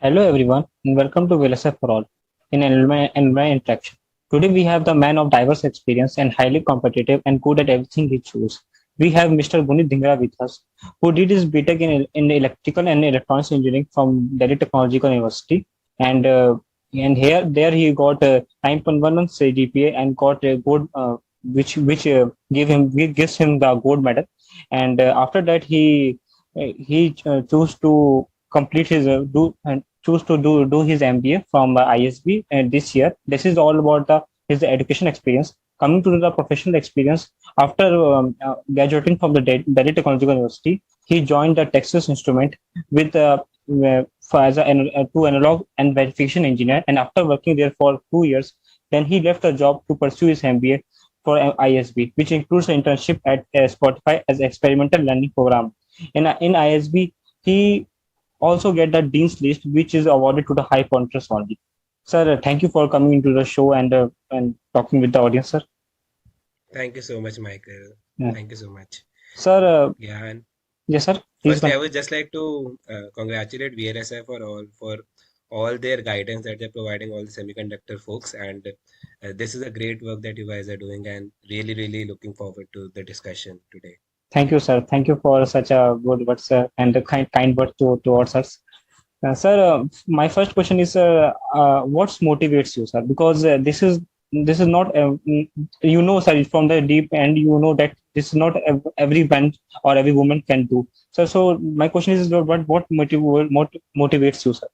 Hello everyone and welcome to VLSI for all in Environment Interaction. Today we have the man of diverse experience and highly competitive and good at everything he chooses. We have Mr. Gunit Dhingra with us, who did his BTech in Electrical and Electronics Engineering from Delhi Technological University, and there he got 9.11 GPA and got a gold, which gives him the gold medal. And after that he chose to complete his choose to do his MBA from ISB this year. This is all about his education experience. Coming to the professional experience, after graduating from the Delhi Technological University, he joined the Texas Instrument with as to analog and verification engineer. And after working there for 2 years, then he left the job to pursue his MBA for ISB, which includes an internship at Spotify as experimental learning program. In ISB, he also get the dean's list, which is awarded to the high pointers only. Sir, thank you for coming into the show and talking with the audience, sir. Thank you so much, Michael. Yeah. Thank you so much. Sir, Yeah, and yes, sir. Please firstly, I continue. would just like to congratulate VLSI for all their guidance that they're providing all the semiconductor folks, and this is a great work that you guys are doing, and really looking forward to the discussion today. Thank you, sir. Thank you for such a good words and a kind word towards us. Sir, my first question is, what motivates you, sir? Because this is not sir, from the deep end, that this is not every man or every woman can do. So my question is, what motivates you, sir?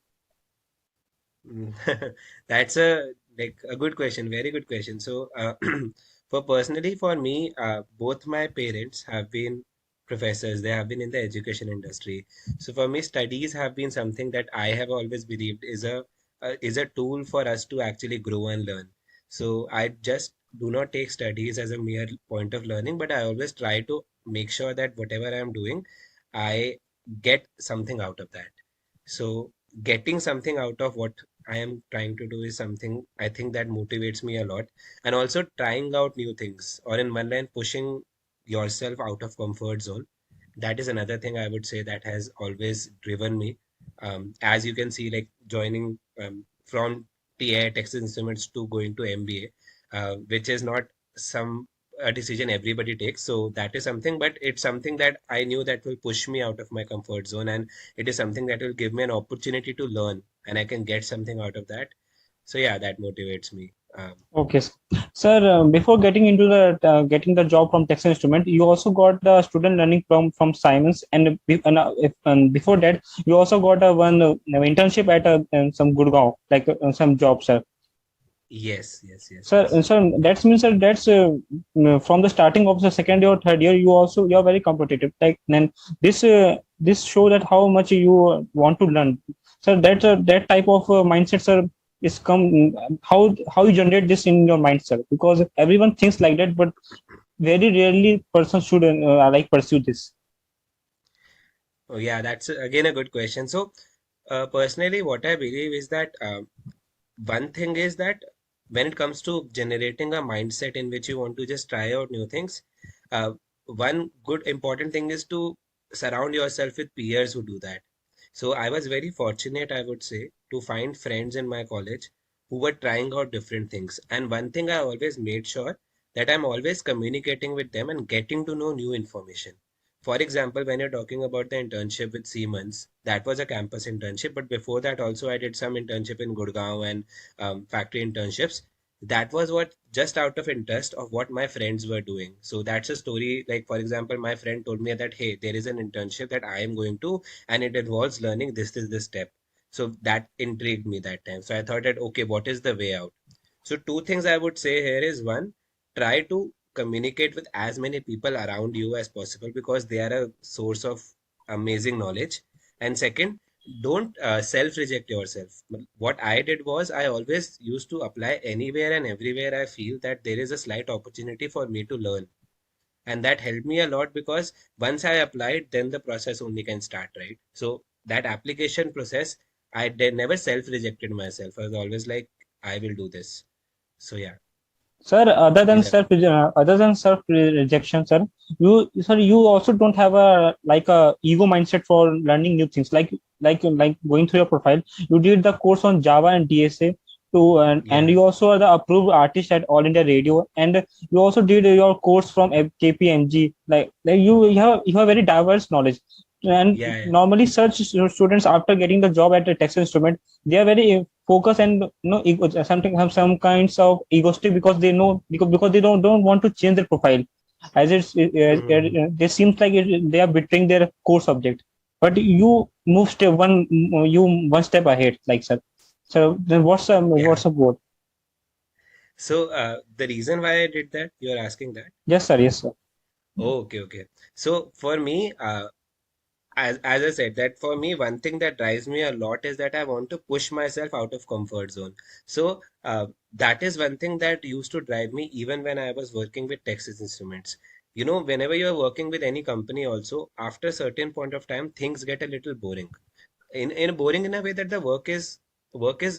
Mm. That's a good question, very good question. So, for me, both my parents have been professors. They have been in the education industry. So for me, studies have been something that I have always believed is a tool for us to actually grow and learn. So I just do not take studies as a mere point of learning, but I always try to make sure that whatever I am doing, I get something out of that. So getting something out of what I am trying to do is something I think that motivates me a lot. And also trying out new things, or in one line, pushing yourself out of comfort zone. That is another thing I would say that has always driven me. As you can see, like joining from TI Texas Instruments to going to MBA, which is not some a decision everybody takes. So that is something, but it's something that I knew that will push me out of my comfort zone, and it is something that will give me an opportunity to learn, and I can get something out of that. So yeah, that motivates me. Okay, sir. Before getting into the getting the job from Texas Instrument, you also got the student learning from Simons, and before that, you also got a one internship at some Gurgaon, like some job, sir. Yes. Sir, that means that that's from the starting of the second year or third year, you are very competitive. Like then this show that how much you want to learn. So that type of mindset, sir, is come how you generate this in your mind, sir. Because everyone thinks like that, but very rarely person should like pursue this. Oh yeah, that's again a good question. So personally, what I believe is that one thing is that when it comes to generating a mindset in which you want to just try out new things, one good important thing is to surround yourself with peers who do that. So I was very fortunate, I would say, to find friends in my college who were trying out different things. And one thing I always made sure that I'm always communicating with them and getting to know new information. For example, when you're talking about the internship with Siemens, that was a campus internship. But before that, also I did some internship in Gurgaon and factory internships. That was what just out of interest of what my friends were doing. So that's a story. Like for example, my friend told me that hey, there is an internship that I am going to, and it involves learning this is the step. So that intrigued me that time. So I thought that okay, what is the way out? So two things I would say here is one, try to communicate with as many people around you as possible because they are a source of amazing knowledge. And second, don't self reject yourself. What I did was I always used to apply anywhere and everywhere I feel that there is a slight opportunity for me to learn. And that helped me a lot because once I applied, then the process only can start, right? So that application process, never self rejected myself. I was always like, I will do this. So yeah. Sir, These are other than self rejection, sir, you also don't have a like a ego mindset for learning new things. Like going through your profile, you did the course on Java and DSA to, and yeah. you also are the approved artist at All India Radio, and you also did your course from KPMG. You have very diverse knowledge. And Yeah, yeah. normally, such students after getting the job at a Texas Instrument, they are very focused and something have some kinds of egoistic because they know because they don't want to change their profile as Mhm. they seems like they are betraying their core subject, but you move one step ahead, like, sir. So then Yeah. what's the goal? So the reason why I did that, you're asking that? Yes, sir. Yes, sir. Oh, okay, okay. So for me, as I said, that for me, one thing that drives me a lot is that I want to push myself out of comfort zone. So that is one thing that used to drive me even when I was working with Texas Instruments. You know, whenever you are working with any company also, after a certain point of time, things get a little boring. In boring in a way that the work is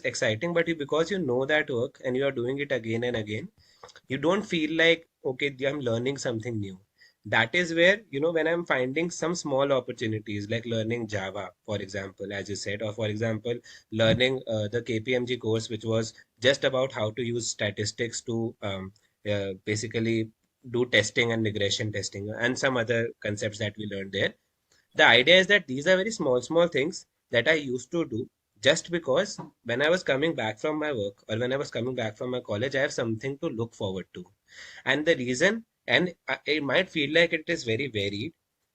exciting, but because you know that work and you are doing it again and again, you don't feel like, okay, I'm learning something new. That is where, when I'm finding some small opportunities like learning Java, for example, as you said, or for example, learning the KPMG course, which was just about how to use statistics to basically do testing and regression testing and some other concepts that we learned there. The idea is that these are very small, small things that I used to do just because when I was coming back from my work or when I was coming back from my college, I have something to look forward to. And the reason, and it might feel like it is very varied,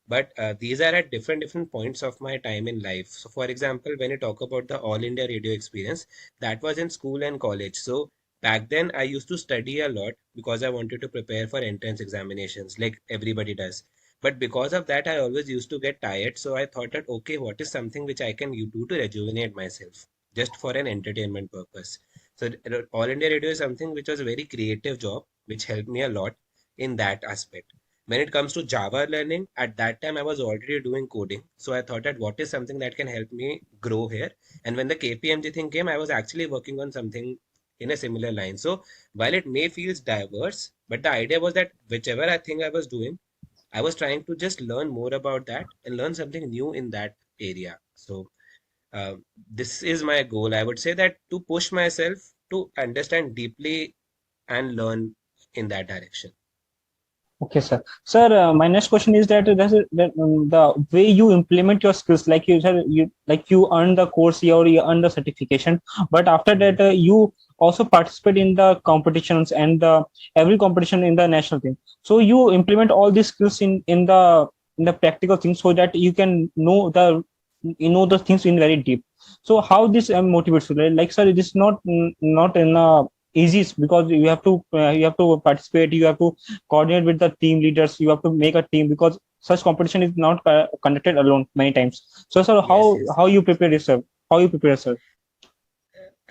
but these are at different points of my time in life. So, for example, when you talk about the All India radio experience, that was in school and college. So, back then, I used to study a lot because I wanted to prepare for entrance examinations, like everybody does. But because of that, I always used to get tired. So, I thought that, okay, what is something which I can do to rejuvenate myself just for an entertainment purpose? So, All India Radio is something which was a very creative job, which helped me a lot in that aspect. When it comes to Java learning, at that time I was already doing coding. So I thought that what is something that can help me grow here. And when the KPMG thing came, I was actually working on something in a similar line. So while it may feel diverse, but the idea was that whichever I think I was doing, I was trying to just learn more about that and learn something new in that area. So uh, this is my goal. I would say that to push myself to understand deeply and learn in that direction. Okay, sir. Sir, my next question is the way you implement your skills, like you said, you earn the course year or you earn the certification, but after Mhm. that, you also participate in the competitions and every competition in the national thing. So you implement all these skills in the practical things so that you can know the things in very deep. So how this motivates you? Like, sir, it is not in easy because you have to participate, you have to coordinate with the team leaders, you have to make a team because such competition is not conducted alone many times. So sir, Yes, yes. how you prepare yourself?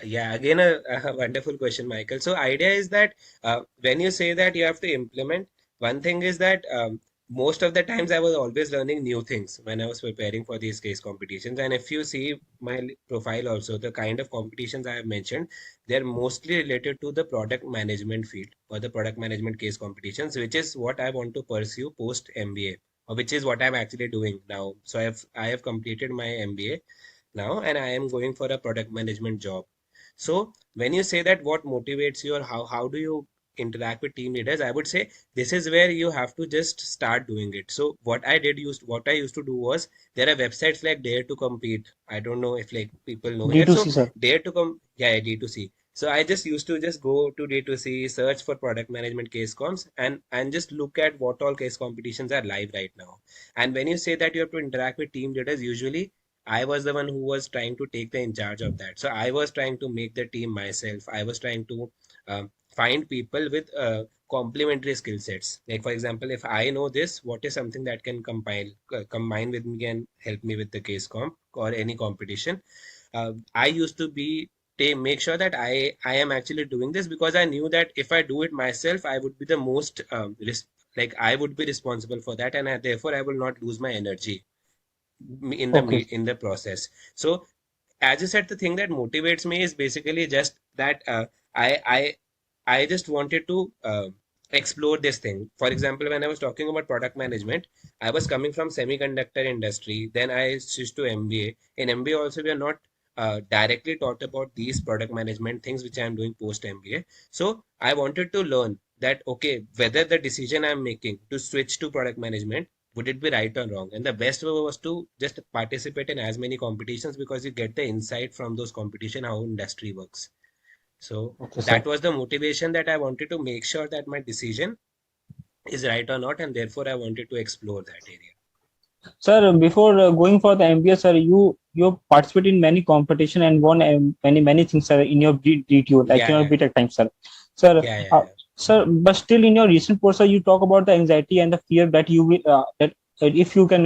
Yeah, again, a wonderful question, Michael. So, idea is that when you say that you have to implement, one thing is that most of the times I was always learning new things when I was preparing for these case competitions. And if you see my profile also, the kind of competitions I have mentioned, they're mostly related to the product management field or the product management case competitions, which is what I want to pursue post MBA, or which is what I'm actually doing now. So, I have completed my MBA now, and I am going for a product management job. So when you say that what motivates you or how do you interact with team leaders, I would say this is where you have to just start doing it. So what I used to do was there are websites like Dare to Compete. I don't know if like people know here. D2C, So sir. Dare to come, yeah, D2C. So I just used to just go to D2C, search for product management case comps, and just look at what all case competitions are live right now. And when you say that you have to interact with team leaders, usually I was the one who was trying to take the in charge of that. So I was trying to make the team myself. I was trying to find people with complementary skill sets. Like for example, if I know this, what is something that can combine with me and help me with the case comp or any competition? I used to be make sure that I am actually doing this because I knew that if I do it myself, I would be the most like I would be responsible for that, and therefore I will not lose my energy Okay. in the process. So as you said, the thing that motivates me is basically just that I I just wanted to explore this thing. For example, when I was talking about product management, I was coming from semiconductor industry. Then I switched to MBA. In MBA also, we are not directly taught about these product management things which I am doing post MBA. So I wanted to learn that, okay, whether the decision I'm making to switch to product management, would it be right or wrong? And the best way was to just participate in as many competitions, because you get the insight from those competition how industry works. So Okay, sir. that was the motivation, that I wanted to make sure that my decision is right or not, and therefore I wanted to explore that area. Sir, before going for the MBA, sir, you participate in many competition and won many things, sir, in your DTU, like Yeah, in your yeah, BTech time, sir. Sir, yeah, yeah, yeah. sir, but still in your recent post, sir, you talk about the anxiety and the fear that you will that if you can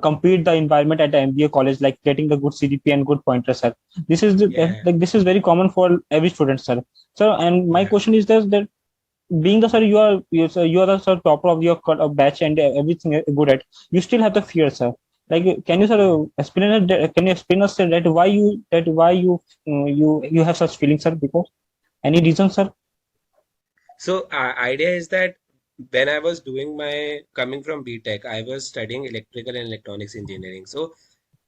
complete the environment at the MBA college, like getting the good CDP and good pointers, sir. This is Yeah, like this is very common for every student, sir. So, and my yeah. question is that being the sir you are the sir topper of your batch and everything good at, you still have the fear, sir. Like, can you sir Mhm. explain it, can you explain us, sir, that why you you have such feelings, sir? Because any reason, sir? So idea is that when I was doing my coming from BTech, I was studying electrical and electronics engineering. So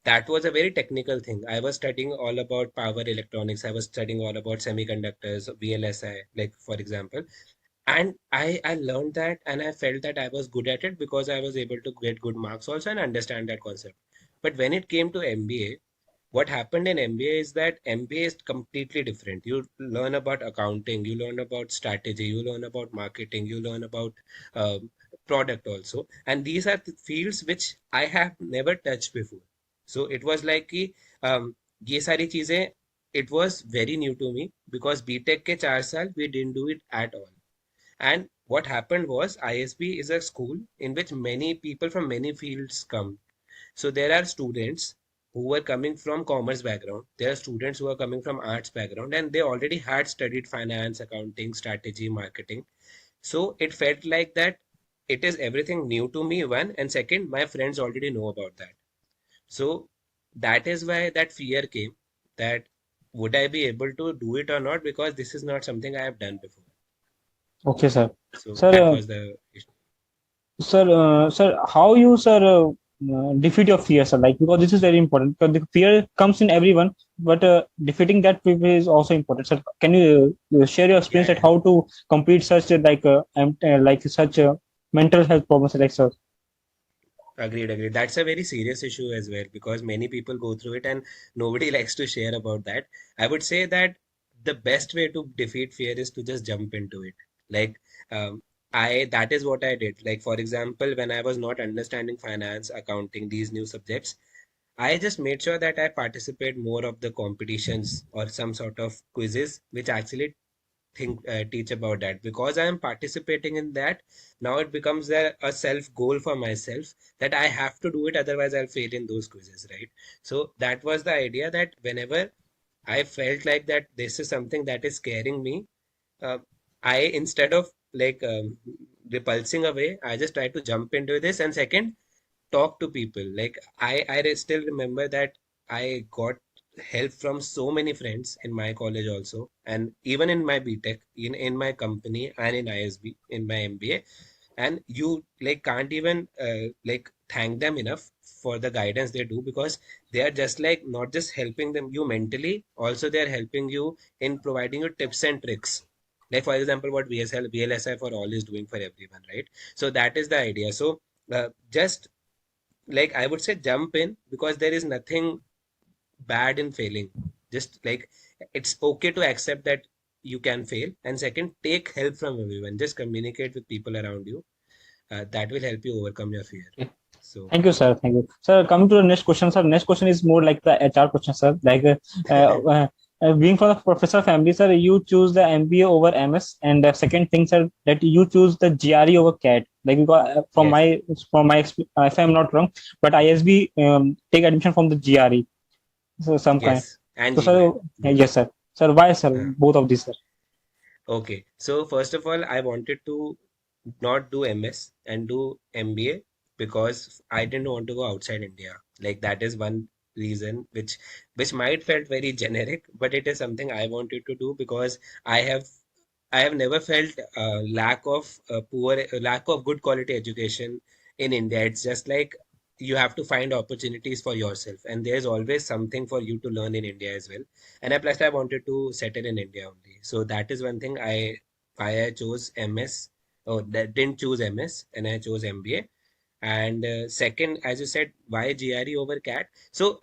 that was a very technical thing. I was studying all about power electronics. I was studying all about semiconductors, VLSI, like for example. And I learned that, and I felt that I was good at it because I was able to get good marks also and understand that concept. But when it came to MBA, what happened in MBA is that MBA is completely different. You learn about accounting, you learn about strategy, you learn about marketing, you learn about um, product also, and these are the fields which I have never touched before. So it was like कि ये सारी चीजें, it was very new to me, because BTech के 4 साल we didn't do it at all. And what happened was, ISB is a school in which many people from many fields come. So there are students who were coming from commerce background. There are students who are coming from arts background, and they already had studied finance, accounting, strategy, marketing. So it felt like that it is everything new to me, one, and second, my friends already know about that. So that is why that fear came, that would I be able to do it or not, because this is not something I have done before. Okay, sir. So Sir, that was the issue. sir, how you, sir, defeat your fear, sir? Like, because this is very important. Because the fear comes in everyone, but defeating that fear is also important. Sir, can you share your experience Yeah, at yeah. how to complete such like such mental health problems, like, sir? Agreed, agreed. That's a very serious issue as well, because many people go through it and nobody likes to share about that. I would say that the best way to defeat fear is to just jump into it. Like, that is what I did. Like, for example, when I was not understanding finance, accounting, these new subjects, I just made sure that I participate more of the competitions or some sort of quizzes which actually teach about that, because I am participating in that. Now it becomes a self goal for myself, that I have to do it, otherwise I'll fail in those quizzes, right? So that was the idea, that whenever I felt like that this is something that is scaring me, uh, I, instead of like repulsing away, I just try to jump into this. And second, talk to people. Like I still remember that I got help from so many friends in my college also, and even in my BTech, in my company, and in ISB, in my MBA. And you like can't even like thank them enough for the guidance they do, because they are just like not just helping them you mentally, also they are helping you in providing you tips and tricks. Like for example, what VLSI for all is doing for everyone, right? So that is the idea. So just like I would say jump in, because there is nothing bad in failing. Just like it's okay to accept that you can fail. And second, take help from everyone. Just communicate with people around you. That will help you overcome your fear. So Thank you, sir. Thank you, sir. Coming to the next question, sir. Next question is more like the HR question, sir. Like, being from the professor family, sir, you choose the MBA over MS, and the second thing, sir, that you choose the GRE over CAT. Like, because yes, from my if I'm not wrong, but ISB take admission from the GRE, so some kind. yes, and So, sir, GMAT both. yes, sir. Sir, why, sir? Uh, Both of these, sir. okay, so first of all, I wanted to not do MS and do MBA, because I didn't want to go outside India. Like that is one reason, which might felt very generic, but it is something I wanted to do, because I have I have never felt lack of good quality education in India. It's just like you have to find opportunities for yourself, and there's always something for you to learn in India as well. And I plus I wanted to settle in India only, so that is one thing I why I chose MS. Oh, that didn't choose MS, and I chose MBA. And second, as you said, why GRE over CAT? So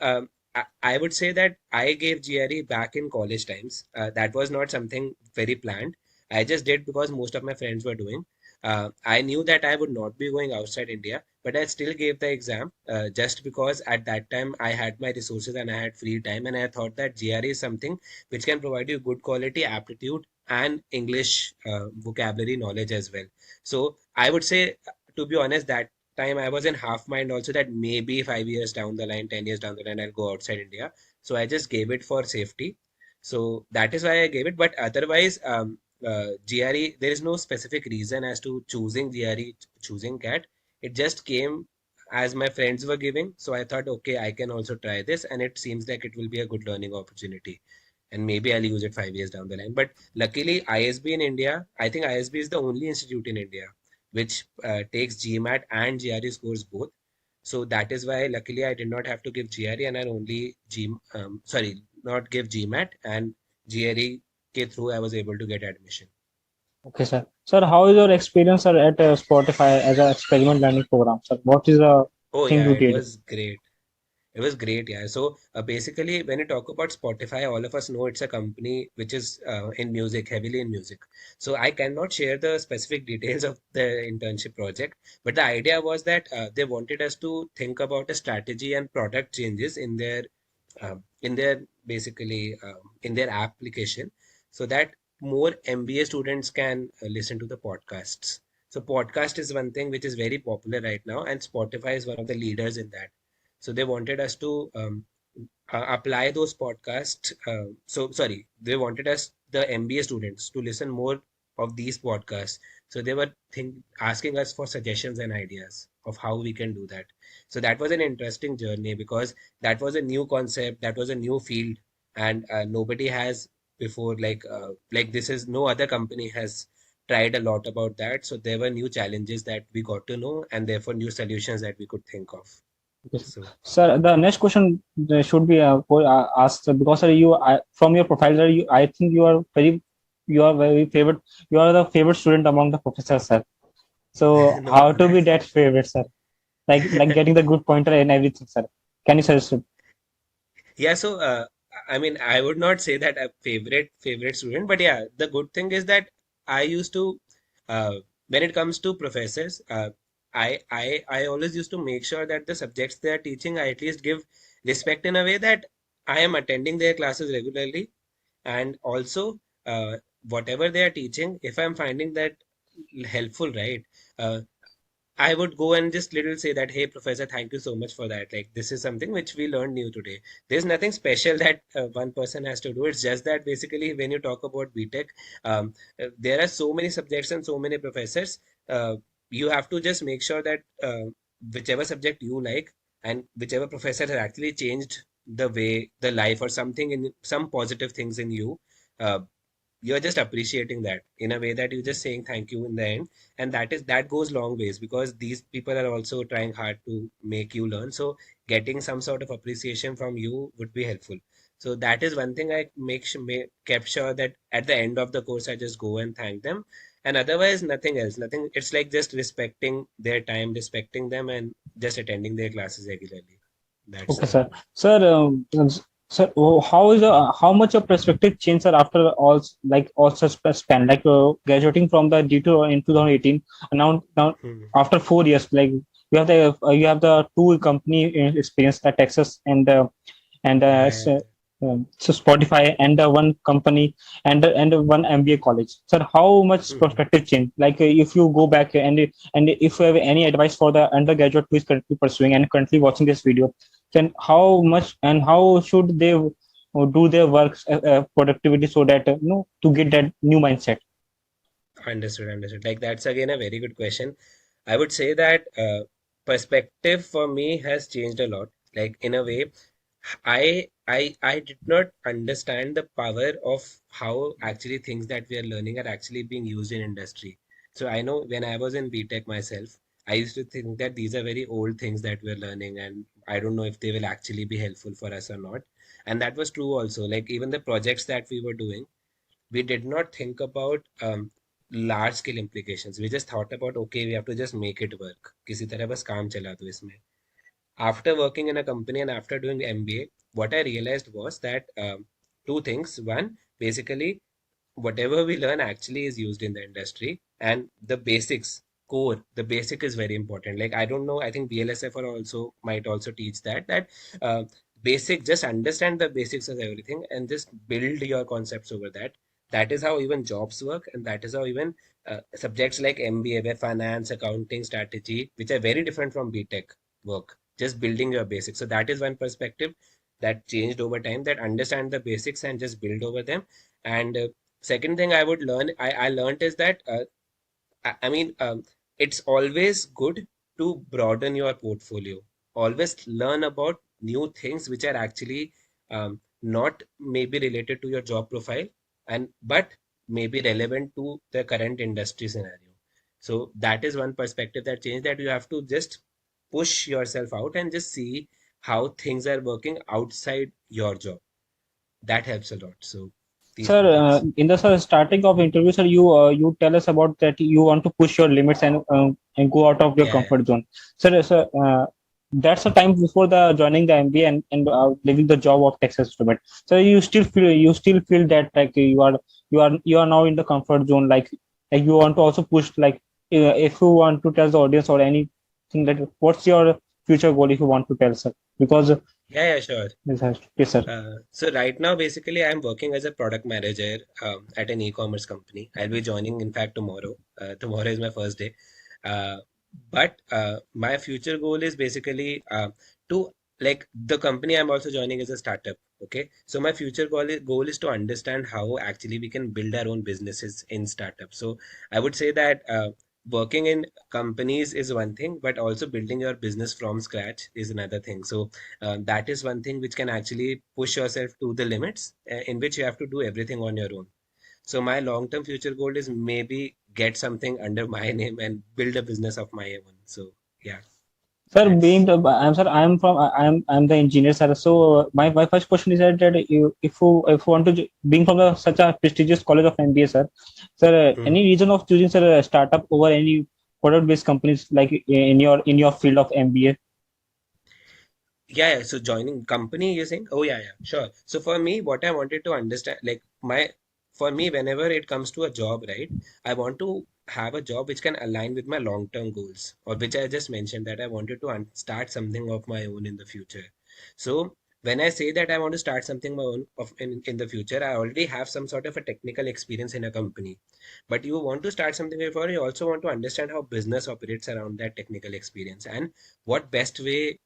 I would say that I gave GRE back in college times. That was not something very planned. I just did because most of my friends were doing. I knew that I would not be going outside India, but I still gave the exam just because at that time I had my resources and I had free time, and I thought that GRE is something which can provide you good quality aptitude and English vocabulary knowledge as well. So I would say, to be honest, that time I was in half mind also that maybe 5 years down the line, 10 years down the line, I'll go outside India. So I just gave it for safety. So that is why I gave it. But otherwise, GRE, there is no specific reason as to choosing GRE, choosing CAT. It just came as my friends were giving. So I thought, okay, I can also try this. And it seems like it will be a good learning opportunity. And maybe I'll use it 5 years down the line. But luckily, ISB in India, I think ISB is the only institute in India which takes GMAT and GRE scores both. So that is why luckily I did not have to give GRE and I only not give GMAT, and GRE ke through I was able to get admission. Okay, sir. Sir, how is your experience, sir, at Spotify as an experiment learning program, sir? What is the Oh thing yeah, you it did? was great. It was great, yeah. So basically, when you talk about Spotify, all of us know it's a company which is in music, heavily in music. So I cannot share the specific details of the internship project, but the idea was that they wanted us to think about a strategy and product changes in their basically in their application, so that more MBA students can listen to the podcasts. So podcast is one thing which is very popular right now, and Spotify is one of the leaders in that. So they wanted us to apply those podcasts. Sorry, they wanted us, the MBA students, to listen more of these podcasts. So they were asking us for suggestions and ideas of how we can do that. So that was an interesting journey because that was a new concept, that was a new field, and nobody has before like this is no other company has tried a lot about that. So there were new challenges that we got to know, and therefore new solutions that we could think of. Yes. So. Sir, the next question should be asked because sir, from your profile, sir, I think you are very favorite. You are the favorite student among the professors, sir. So No, how no, to be that's that favorite, sir? Like getting the good pointer and everything, sir. Can you suggest? yeah. So I mean, I would not say that a favorite student, but yeah, the good thing is that I used to when it comes to professors, I always used to make sure that the subjects they are teaching, I at least give respect in a way that I am attending their classes regularly, and also whatever they are teaching, if I'm finding that helpful, right? Uh, I would go and just little say that, hey, professor, thank you so much for that. Like, this is something which we learned new today. There's nothing special that one person has to do. It's just that basically, when you talk about BTech, there are so many subjects and so many professors. You have to just make sure that whichever subject you like and whichever professor has actually changed the way, the life, or something in some positive things in you. Uh, you're just appreciating that in a way that you're just saying thank you in the end, and that goes long ways because these people are also trying hard to make you learn, so getting some sort of appreciation from you would be helpful. So that is one thing I kept sure that at the end of the course I just go and thank them, and otherwise nothing else, nothing. It's like just respecting their time, respecting them, and just attending their classes regularly. That's Okay, all. sir. Sir, how is how much your perspective changed, sir, after all such span, like graduating from the DTU in 2018, and now Hmm. after 4 years, like you have the two company experience, the Texas Yeah, yeah. so Spotify and the one company and the one MBA college. Sir, how much Hmm. perspective change? Like if you go back and if you have any advice for the undergraduate who is currently pursuing and currently watching this video, then how much and how should they do their work productivity so that to get that new mindset? Understood, understood. Like that's again a very good question. I would say that perspective for me has changed a lot. Like in a way, I did not understand the power of how actually things that we are learning are actually being used in industry. So I know when I was in BTech myself, I used to think that these are very old things that we're learning, and I don't know if they will actually be helpful for us or not. And that was true also. Like even the projects that we were doing, we did not think about large scale implications. We just thought about, okay, we have to just make it work. किसी तरह बस काम चला दो इसमें. After working in a company and after doing MBA, what I realized was that two things. One, basically, whatever we learn actually is used in the industry, and the basics, core, the basic is very important. Like, I don't know, I think VLSI for also might also teach that uh, basic, just understand the basics of everything and just build your concepts over that. That is how even jobs work, and that is how even subjects like MBA, where finance, accounting, strategy, which are very different from BTech, work. Just building your basics. So that is one perspective that changed over time. That understand the basics and just build over them. And second thing I learned is that I mean, it's always good to broaden your portfolio. Always learn about new things which are actually not maybe related to your job profile, and but maybe relevant to the current industry scenario. So that is one perspective that changed, that you have to just push yourself out and just see how things are working outside your job. That helps a lot. So these Sir, two things. in the starting of interview, sir, you tell us about that you want to push your limits and go out of your Yeah, yeah. comfort zone. Sir, that's the time before the joining the MBA and leaving the job of Texas student. So you still feel that like you are now in the comfort zone. Like you want to also push, like if you want to tell the audience or anything, that what's your future goal if you want to tell, sir, because Yeah, yeah, sure. yes, sir. So right now, basically, I'm working as a product manager at an e-commerce company. I'll be joining, in fact, tomorrow. Tomorrow is my first day. Uh, but my future goal is basically to, like, the company I'm also joining is a startup. Okay, so my future goal is to understand how actually we can build our own businesses in startups. So I would say that working in companies is one thing, but also building your business from scratch is another thing. So that is one thing which can actually push yourself to the limits, in which you have to do everything on your own. So my long-term future goal is maybe get something under my name and build a business of my own. So yeah, Sir, being that's the I'm sir, I'm the engineer, sir. So my first question is that if you want to being from such a prestigious college of MBA, sir, Mhm. any reason of choosing, sir, a startup over any product based companies like in your field of MBA? Yeah, yeah. So joining company, you're saying? Oh, yeah, yeah, sure. So for me, what I wanted to understand, like for me, whenever it comes to a job, right, I want to have a job which can align with my long-term goals, or which I just mentioned that I wanted to start something of my own in the future. So when I say that I want to start something my own of in the future, I already have some sort of a technical experience in a company. But you want to start something before, you also want to understand how business operates around that technical experience, and what best way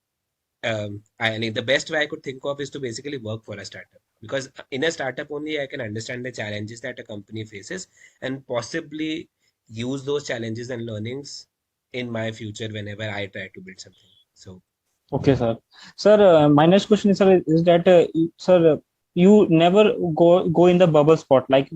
I mean, the best way I could think of is to basically work for a startup, because in a startup only I can understand the challenges that a company faces and possibly use those challenges and learnings in my future whenever I try to build something. So, Okay, sir. Sir, my next question is, sir, is that sir, you never go in the bubble spot, like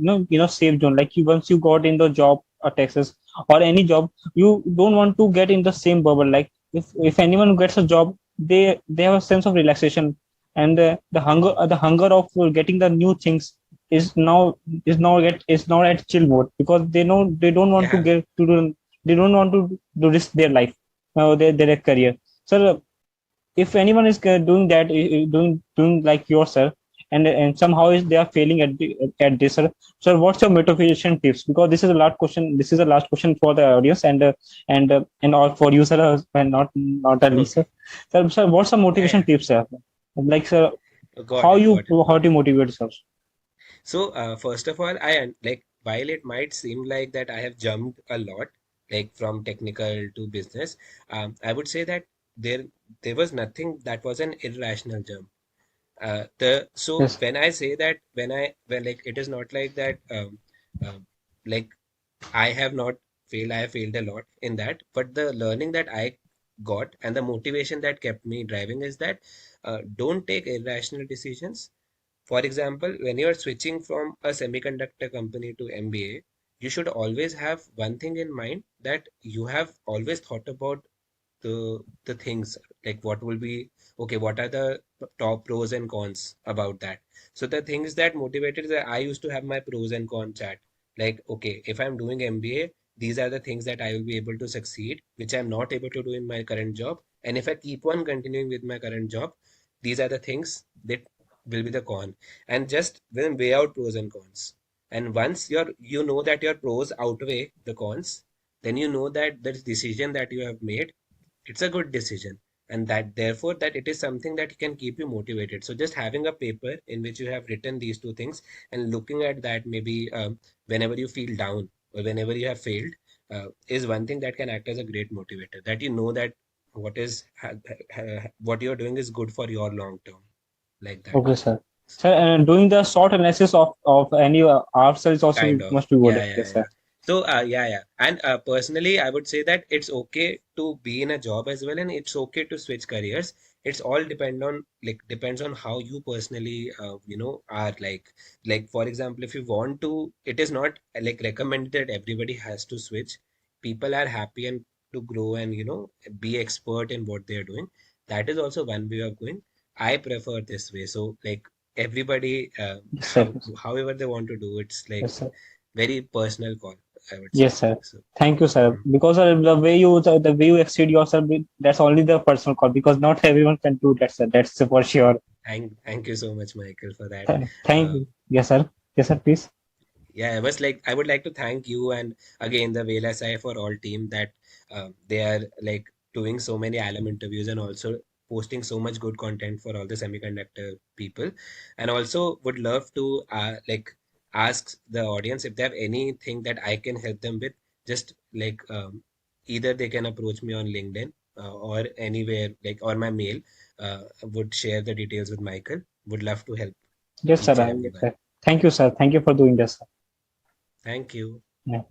safe zone. Like you once you got in the job at Texas or any job, you don't want to get in the same bubble. Like if anyone gets a job, they have a sense of relaxation, and the hunger of getting the new things is now at chill mode, because they know they don't want to yeah, get to do they don't want to risk their life, their career. Sir, if anyone is doing that, doing like yourself, and somehow is they are failing at this, sir, what's your motivation tips? Because this is a last question for the audience, and all for you, sir, and not the least, okay. sir, what's the Yeah, motivation yeah. tips, sir? Like, sir, Got how it, you got it. how do you motivate yourself? So, first of all, like, while it might seem like that I have jumped a lot, like from technical to business, I would say that there there was nothing that was an irrational jump. The so Yes. when I say that, when like, it is not like that, like I have not failed. I have failed a lot in that, but the learning that I got, and the motivation that kept me driving is that don't take irrational decisions. For example, when you're switching from a semiconductor company to MBA, you should always have one thing in mind, that you have always thought about the things, like what will be okay, what are the top pros and cons about that. So the things that motivated, that I used to have my pros and cons chart, like okay, if I'm doing MBA, these are the things that I will be able to succeed, which I'm not able to do in my current job. And if I keep on continuing with my current job, these are the things that will be the con. And just then weigh out pros and cons. And once you know that your pros outweigh the cons, then you know that the decision that you have made, it's a good decision, and that therefore that it is something that can keep you motivated. So just having a paper in which you have written these two things and looking at that, maybe whenever you feel down or whenever you have failed, is one thing that can act as a great motivator, that you know that what is what you're doing is good for your long term, like that. Okay, sir. Sir, and doing the short analysis of any ourselves also Kind of. must be good. Yeah, yeah, Yes, yeah. sir. So, yeah, yeah. And personally, I would say that it's okay to be in a job as well, and it's okay to switch careers. It's all depends on how you personally, are like for example, if you want to, it is not like recommended that everybody has to switch. People are happy and to grow and be expert in what they are doing. That is also one way of going. I prefer this way. So like everybody, Yes, sir. however they want to do, it's like Yes, sir. very personal call, I would say. Yes, sir. So, Thank you, sir. mm, Because the way you exceed yourself, that's only the personal call. Because not everyone can do that, sir. That's for sure. thank you so much, Michael, for that. Thank Uh, you. Yes, sir. Yes, sir. Please. yeah, I would like to thank you and again the VLSI for all team, that they are like doing so many alum interviews and also posting so much good content for all the semiconductor people. And also would love to ask the audience if they have anything that I can help them with. Just either they can approach me on LinkedIn or anywhere, like, or my mail. Would share the details with Michael. Would love to help Yes, sir. each and Yes, everyone. sir. Thank you, sir. Thank you for doing this, sir. Thank you. Yeah.